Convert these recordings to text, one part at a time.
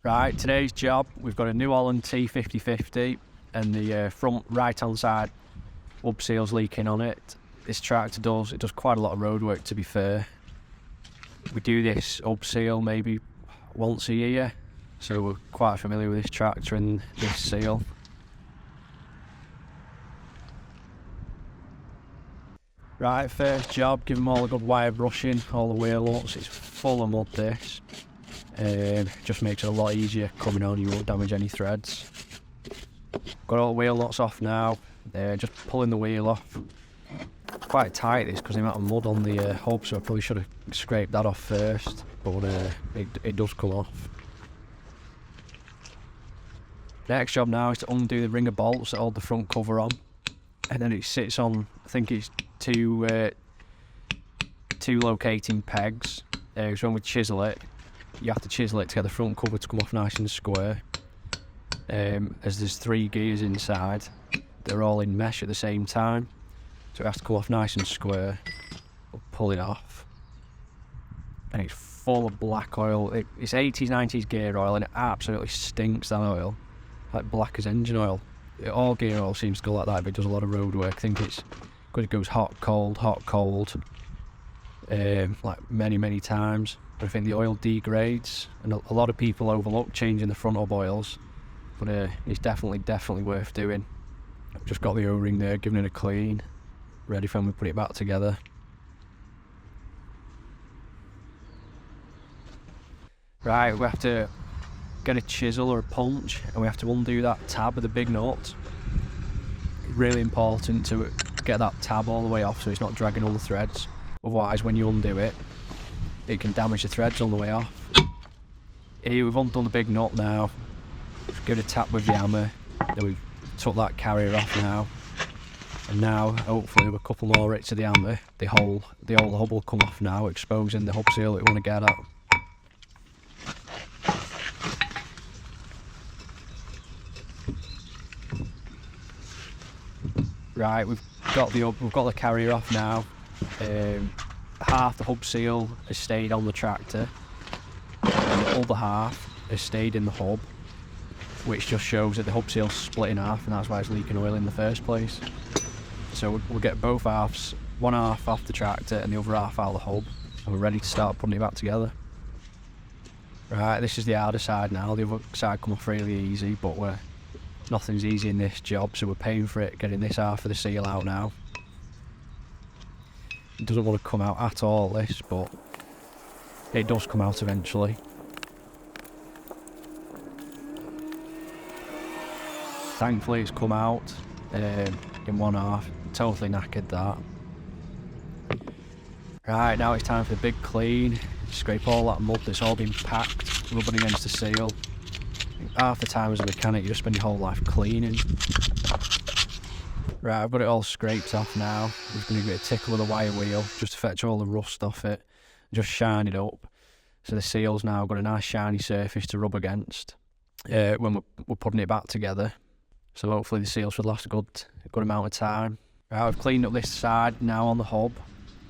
Right, today's job, we've got a new Holland T5050 and the front right hand side hub seal's leaking on it. This tractor does quite a lot of road work, to be fair. We do this hub seal maybe once a year, so we're quite familiar with this tractor and this seal. Right, first job, give them all a good wire brushing, all the wheel nuts. It's full of mud, this. Just makes it a lot easier coming on, you won't damage any threads. Got all the wheel nuts off now, just pulling the wheel off. Quite tight this because the amount of mud on the hub, so I probably should have scraped that off first, but it does come off. Next job now is to undo the ring of bolts that hold the front cover on, and then it sits on, I think it's two locating pegs. So when we chisel it, you have to chisel it to get the front cover to come off nice and square. As there's 3 gears inside, they're all in mesh at the same time, so it has to come off nice and square. We'll pull it off, and it's full of black oil. It's 80s, 90s gear oil, and it absolutely stinks, that oil, like black as engine oil. All gear oil seems to go like that if it does a lot of road work. I think it's because it goes hot, cold, like many times. But I think the oil degrades, and a lot of people overlook changing the front hub oils, but it's definitely worth doing. I've just got the O-ring there, giving it a clean, ready for when we put it back together. Right, we have to get a chisel or a punch, and we have to undo that tab with the big nut. It's really important to get that tab all the way off so it's not dragging all the threads. Otherwise, when you undo it, it can damage the threads on the way off. Here we've undone the big nut now. Just give it a tap with the hammer. Then we've took that carrier off now. And now, hopefully, with a couple more hits of the hammer, the whole hub will come off now, exposing the hub seal that we want to get at. Right, we've got the carrier off now. Half the hub seal has stayed on the tractor, and the other half has stayed in the hub, which just shows that the hub seal's split in half, and that's why it's leaking oil in the first place. So we'll get both halves, one half off the tractor and the other half out of the hub, and we're ready to start putting it back together. Right, this is the harder side now. The other side come off really easy, but nothing's easy in this job, so we're paying for it, getting this half of the seal out now. It doesn't want to come out at all, this, but it does come out eventually. Thankfully it's come out in one half. Totally knackered that. Right, now it's time for the big clean. Scrape all that mud that's all been packed, rubbing against the seal. Half the time as a mechanic you just spend your whole life cleaning. Right, I've got it all scraped off now. I'm just going to give it a tickle with a wire wheel just to fetch all the rust off it. Just shine it up. So the seal's now got a nice shiny surface to rub against when we're putting it back together. So hopefully the seal should last a good amount of time. Right, I've cleaned up this side now on the hub.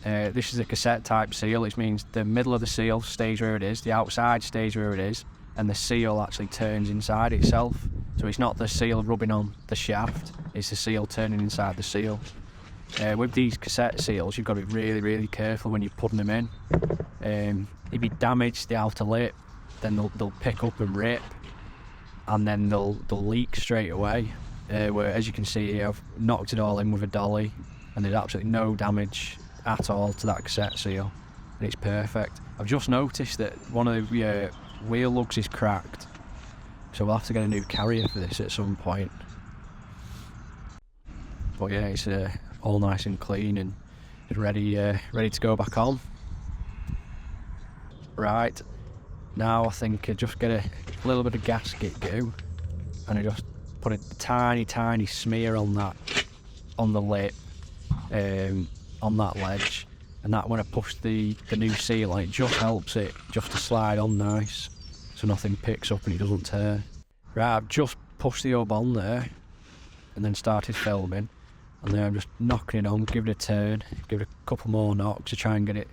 This is a cassette type seal, which means the middle of the seal stays where it is, the outside stays where it is, and the seal actually turns inside itself. So it's not the seal rubbing on the shaft, it's the seal turning inside the seal. With these cassette seals, you've got to be really careful when you're putting them in. If you damage the outer lip, then they'll pick up and rip, and then they'll leak straight away. Where, as you can see here, I've knocked it all in with a dolly, and there's absolutely no damage at all to that cassette seal, and it's perfect. I've just noticed that one of the wheel lugs is cracked, so we'll have to get a new carrier for this at some point. But yeah, it's all nice and clean and ready to go back on. Right, now I think I just get a little bit of gasket goo, and I just put a tiny smear on the lip, on that ledge, and that when I push the new seal on, it just helps it just to slide on nice, so nothing picks up and it doesn't tear. Right, I've just pushed the hub on there, and then started filming, and then I'm just knocking it on, give it a turn, give it a couple more knocks to try and get it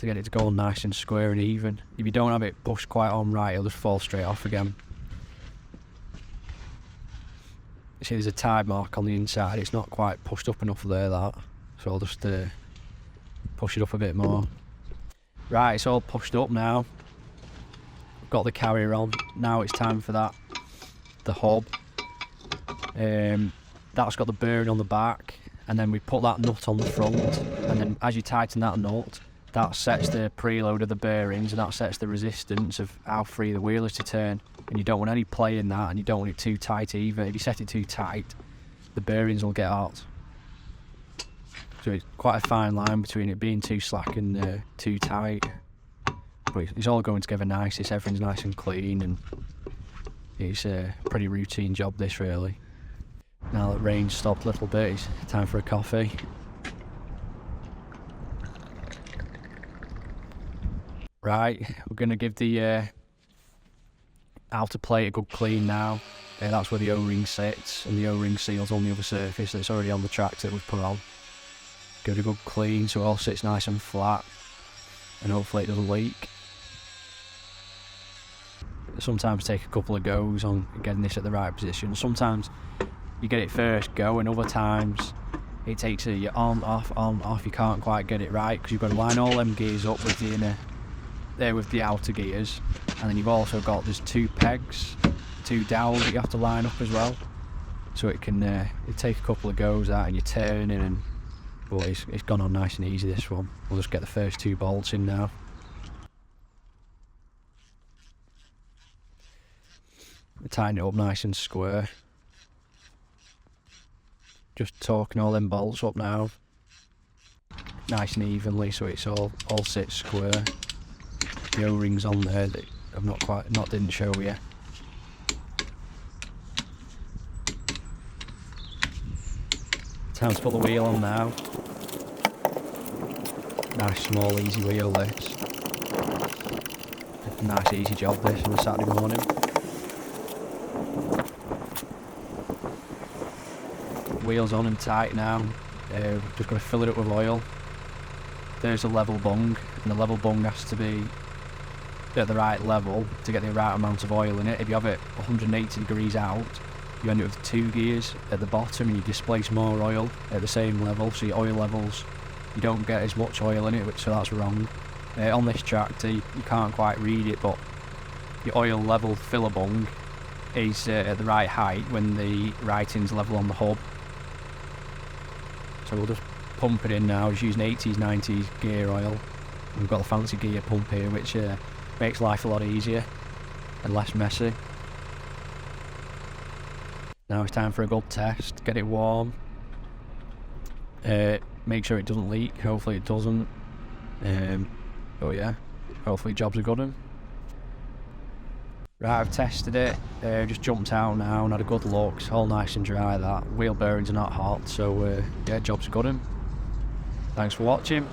to get it to go nice and square and even. If you don't have it pushed quite on right, it'll just fall straight off again. You see there's a tide mark on the inside, it's not quite pushed up enough there, that. So I'll just push it up a bit more. Right, it's all pushed up now. Got the carrier on. Now it's time for that. The hub. That's got the bearing on the back, and then we put that nut on the front, and then as you tighten that nut, that sets the preload of the bearings, and that sets the resistance of how free the wheel is to turn. And you don't want any play in that, and you don't want it too tight either. If you set it too tight, the bearings will get out. So it's quite a fine line between it being too slack and too tight. But it's all going together nice, everything's nice and clean, and it's a pretty routine job this really. Now that rain's stopped a little bit, it's time for a coffee. Right, we're going to give the outer plate a good clean now. That's where the O-ring sits, and the O-ring seal's on the other surface that's already on the tracks that we've put on. Give it a good clean so it all sits nice and flat, and hopefully it doesn't leak. Sometimes take a couple of goes on getting this at the right position. Sometimes you get it first go, and other times it takes a on, off, you can't quite get it right, because you've got to line all them gears up with the inner, there with the outer gears, and then you've also got, there's two pegs, two dowels that you have to line up as well, so it can it take a couple of goes out and you're turning, and but it's gone on nice and easy, this one. We'll just get the first two bolts in now. Tighten it up nice and square. Just torquing all them bolts up now, nice and evenly, so it's all sits square. The O-rings on there that I've didn't show you. Time to put the wheel on now. Nice small easy wheel this. Nice easy job this on a Saturday morning. Wheels on and tight now. Just got to fill it up with oil. There's a level bung, and the level bung has to be at the right level to get the right amount of oil in it. If you have it 180 degrees out, you end up with two gears at the bottom, and you displace more oil at the same level, so your oil levels, you don't get as much oil in it, so that's wrong. On this tractor you can't quite read it, but your oil level filler bung is at the right height when the writing's level on the hub. So we'll just pump it in now, just using 80s, 90s gear oil. We've got the fancy gear pump here, which makes life a lot easier and less messy. Now it's time for a good test. Get it warm. Make sure it doesn't leak. Hopefully it doesn't. Oh yeah, hopefully job's a good one. Right, I've tested it. Just jumped out now and had a good look. It's all nice and dry. That wheel bearings are not hot, so yeah, job's a good one. Thanks for watching.